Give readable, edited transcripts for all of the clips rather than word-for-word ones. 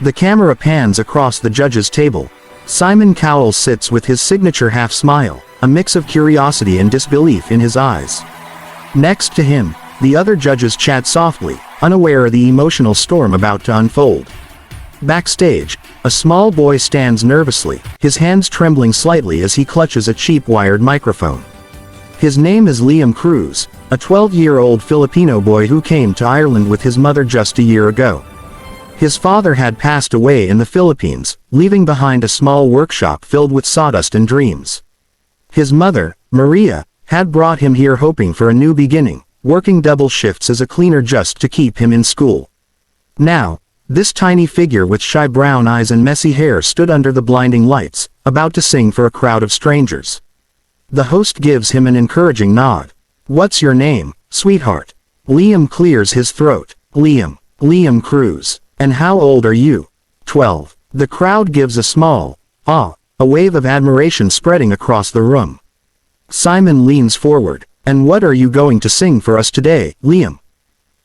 The camera pans across the judges' table. Simon Cowell sits with his signature half-smile, a mix of curiosity and disbelief in his eyes. Next to him, the other judges chat softly, unaware of the emotional storm about to unfold. Backstage, a small boy stands nervously, his hands trembling slightly as he clutches a cheap wired microphone. His name is Liam Cruz, a 12-year-old Filipino boy who came to Ireland with his mother just a year ago. His father had passed away in the Philippines, leaving behind a small workshop filled with sawdust and dreams. His mother, Maria, had brought him here hoping for a new beginning, working double shifts as a cleaner just to keep him in school. Now, this tiny figure with shy brown eyes and messy hair stood under the blinding lights, about to sing for a crowd of strangers. The host gives him an encouraging nod. "What's your name, sweetheart?" Liam clears his throat. Liam Cruz. "And how old are you?" 12. The crowd gives a small, a wave of admiration spreading across the room. Simon leans forward. "And what are you going to sing for us today, Liam?"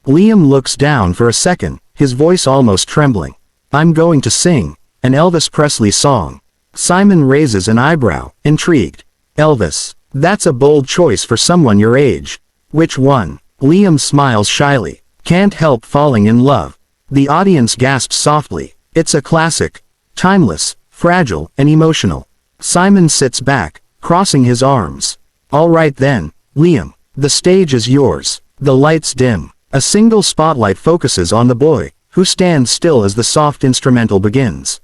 Liam looks down for a second, his voice almost trembling. "I'm going to sing an Elvis Presley song." Simon raises an eyebrow, intrigued. "Elvis, that's a bold choice for someone your age. Which one?" Liam smiles shyly. "Can't Help Falling in Love." The audience gasps softly. It's a classic. Timeless, fragile, and emotional. Simon sits back, crossing his arms. "All right then, Liam. The stage is yours." The lights dim. A single spotlight focuses on the boy, who stands still as the soft instrumental begins.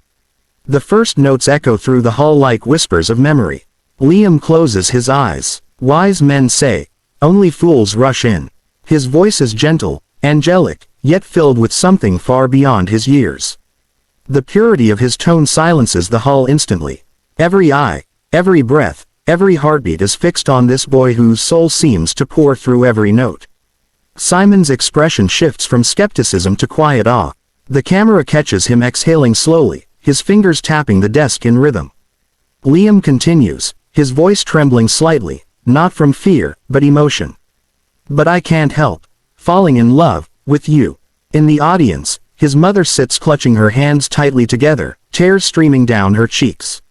The first notes echo through the hall like whispers of memory. Liam closes his eyes. "Wise men say, only fools rush in." His voice is gentle, angelic, yet filled with something far beyond his years. The purity of his tone silences the hall instantly. Every eye, every breath, every heartbeat is fixed on this boy whose soul seems to pour through every note. Simon's expression shifts from skepticism to quiet awe. The camera catches him exhaling slowly, his fingers tapping the desk in rhythm. Liam continues, his voice trembling slightly, not from fear, but emotion. "But I can't help falling in love with you." In the audience, his mother sits clutching her hands tightly together, tears streaming down her cheeks.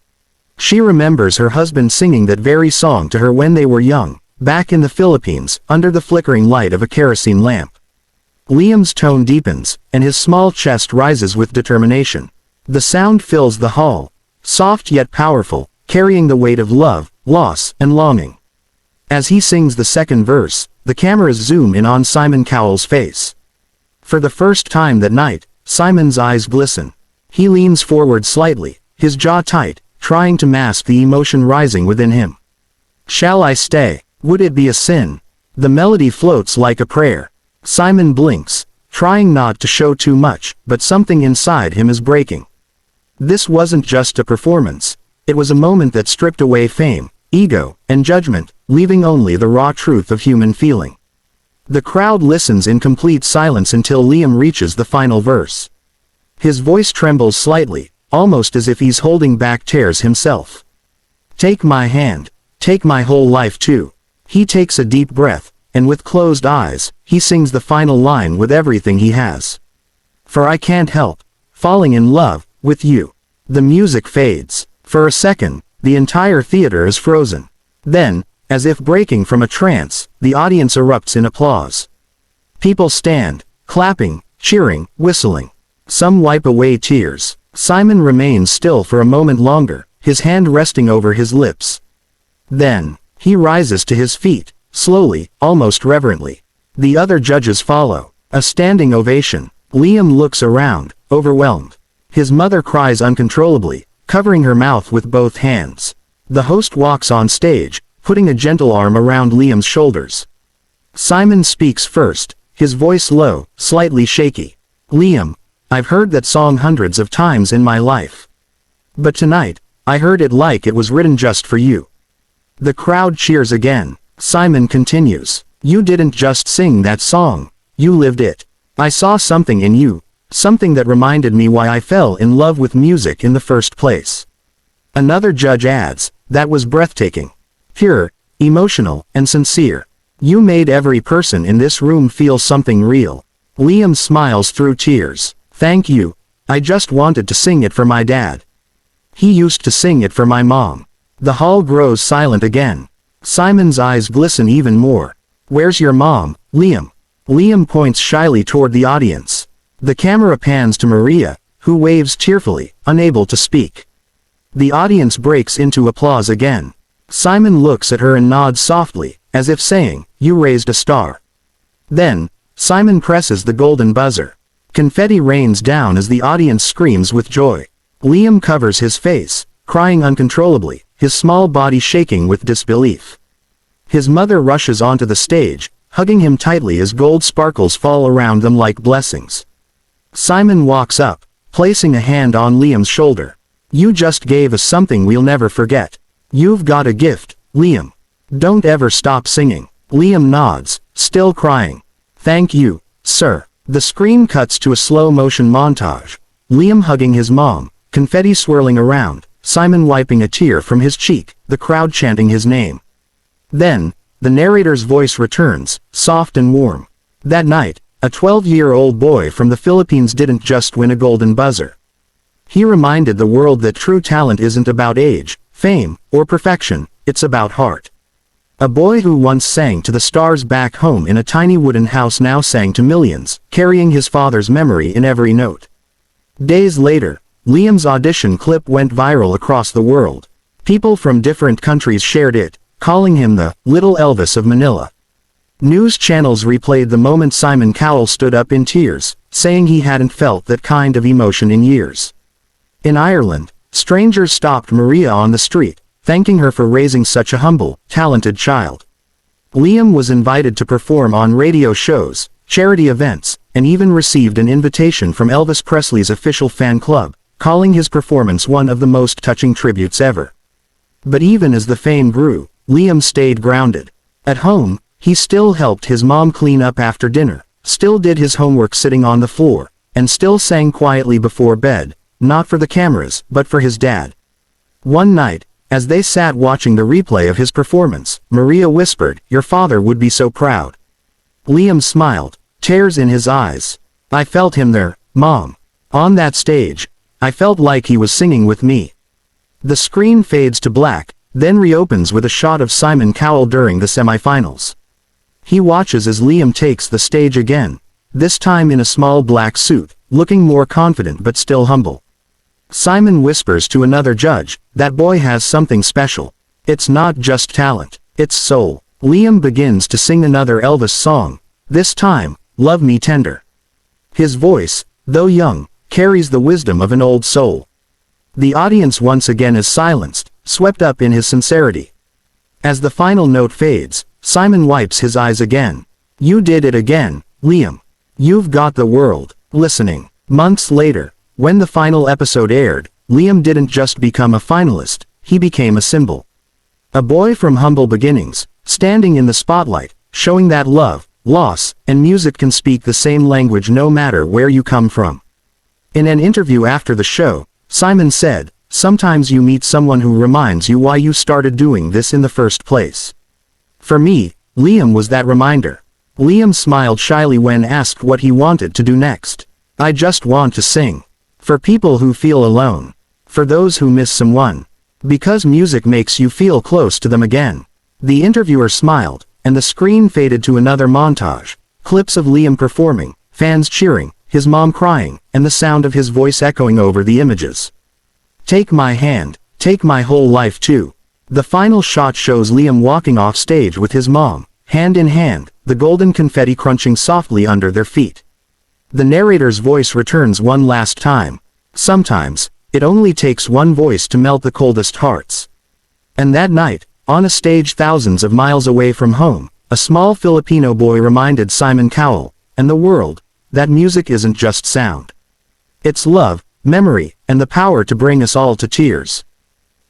She remembers her husband singing that very song to her when they were young, back in the Philippines, under the flickering light of a kerosene lamp. Liam's tone deepens, and his small chest rises with determination. The sound fills the hall, soft yet powerful, carrying the weight of love, loss, and longing. As he sings the second verse, the cameras zoom in on Simon Cowell's face. For the first time that night, Simon's eyes glisten. He leans forward slightly, his jaw tight, trying to mask the emotion rising within him. "Shall I stay? Would it be a sin?" The melody floats like a prayer. Simon blinks, trying not to show too much, but something inside him is breaking. This wasn't just a performance. It was a moment that stripped away fame, ego, and judgment, leaving only the raw truth of human feeling. The crowd listens in complete silence until Liam reaches the final verse. His voice trembles slightly, almost as if he's holding back tears himself. "Take my hand, take my whole life too." He takes a deep breath, and with closed eyes, he sings the final line with everything he has. "For I can't help falling in love with you." The music fades. For a second, the entire theater is frozen. Then, as if breaking from a trance, the audience erupts in applause. People stand, clapping, cheering, whistling. Some wipe away tears. Simon remains still for a moment longer, his hand resting over his lips. Then, he rises to his feet, slowly, almost reverently. The other judges follow. A standing ovation. Liam looks around, overwhelmed. His mother cries uncontrollably, covering her mouth with both hands. The host walks on stage, putting a gentle arm around Liam's shoulders. Simon speaks first, his voice low, slightly shaky. "Liam, I've heard that song hundreds of times in my life. But tonight, I heard it like it was written just for you." The crowd cheers again. Simon continues, "You didn't just sing that song, you lived it. I saw something in you, something that reminded me why I fell in love with music in the first place." Another judge adds, "That was breathtaking. Pure, emotional, and sincere. You made every person in this room feel something real." Liam smiles through tears. "Thank you, I just wanted to sing it for my dad. He used to sing it for my mom. The hall grows silent again. Simon's eyes glisten even more. Where's your mom, Liam? Liam points shyly toward the audience. The camera pans to Maria, who waves cheerfully, unable to speak. The audience breaks into applause again. Simon looks at her and nods softly, as if saying, "You raised a star." Then, Simon presses the golden buzzer. Confetti rains down as the audience screams with joy. Liam covers his face, crying uncontrollably, his small body shaking with disbelief. His mother rushes onto the stage, hugging him tightly as gold sparkles fall around them like blessings. Simon walks up, placing a hand on Liam's shoulder. "You just gave us something we'll never forget. You've got a gift, Liam. Don't ever stop singing." Liam nods, still crying. "Thank you, sir." The screen cuts to a slow-motion montage. Liam hugging his mom, confetti swirling around, Simon wiping a tear from his cheek, the crowd chanting his name. Then, the narrator's voice returns, soft and warm. That night, a 12-year-old boy from the Philippines didn't just win a golden buzzer. He reminded the world that true talent isn't about age, fame, or perfection, it's about heart. A boy who once sang to the stars back home in a tiny wooden house now sang to millions, carrying his father's memory in every note. Days later, Liam's audition clip went viral across the world. People from different countries shared it, calling him the Little Elvis of Manila. News channels replayed the moment Simon Cowell stood up in tears, saying he hadn't felt that kind of emotion in years. In Ireland, strangers stopped Maria on the street, thanking her for raising such a humble, talented child. Liam was invited to perform on radio shows, charity events, and even received an invitation from Elvis Presley's official fan club, calling his performance one of the most touching tributes ever. But even as the fame grew, Liam stayed grounded. At home, he still helped his mom clean up after dinner, still did his homework sitting on the floor, and still sang quietly before bed, not for the cameras, but for his dad. One night, as they sat watching the replay of his performance, Maria whispered, "Your father would be so proud." Liam smiled, tears in his eyes. "I felt him there, Mom. On that stage. I felt like he was singing with me." The screen fades to black, then reopens with a shot of Simon Cowell during the semifinals. He watches as Liam takes the stage again, this time in a small black suit, looking more confident but still humble. Simon whispers to another judge, "That boy has something special. It's not just talent, it's soul." Liam begins to sing another Elvis song, this time, "Love Me Tender." His voice, though young, carries the wisdom of an old soul. The audience once again is silenced, swept up in his sincerity. As the final note fades, Simon wipes his eyes again. "You did it again, Liam. You've got the world listening." Months later, when the final episode aired, Liam didn't just become a finalist, he became a symbol. A boy from humble beginnings, standing in the spotlight, showing that love, loss, and music can speak the same language no matter where you come from. In an interview after the show, Simon said, "Sometimes you meet someone who reminds you why you started doing this in the first place. For me, Liam was that reminder." Liam smiled shyly when asked what he wanted to do next. "I just want to sing. For people who feel alone. For those who miss someone. Because music makes you feel close to them again." The interviewer smiled, and the screen faded to another montage. Clips of Liam performing, fans cheering, his mom crying, and the sound of his voice echoing over the images. "Take my hand, take my whole life too." The final shot shows Liam walking off stage with his mom, hand in hand, the golden confetti crunching softly under their feet. The narrator's voice returns one last time. Sometimes, it only takes one voice to melt the coldest hearts. And that night, on a stage thousands of miles away from home, a small Filipino boy reminded Simon Cowell, and the world, that music isn't just sound. It's love, memory, and the power to bring us all to tears.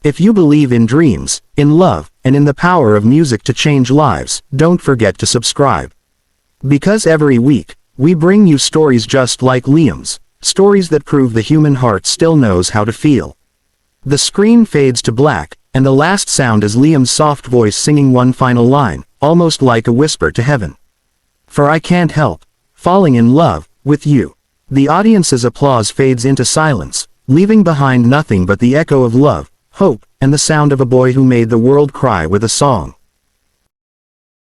If you believe in dreams, in love, and in the power of music to change lives, don't forget to subscribe. Because every week, we bring you stories just like Liam's, stories that prove the human heart still knows how to feel. The screen fades to black, and the last sound is Liam's soft voice singing one final line, almost like a whisper to heaven. "For I can't help falling in love with you." The audience's applause fades into silence, leaving behind nothing but the echo of love, hope, and the sound of a boy who made the world cry with a song.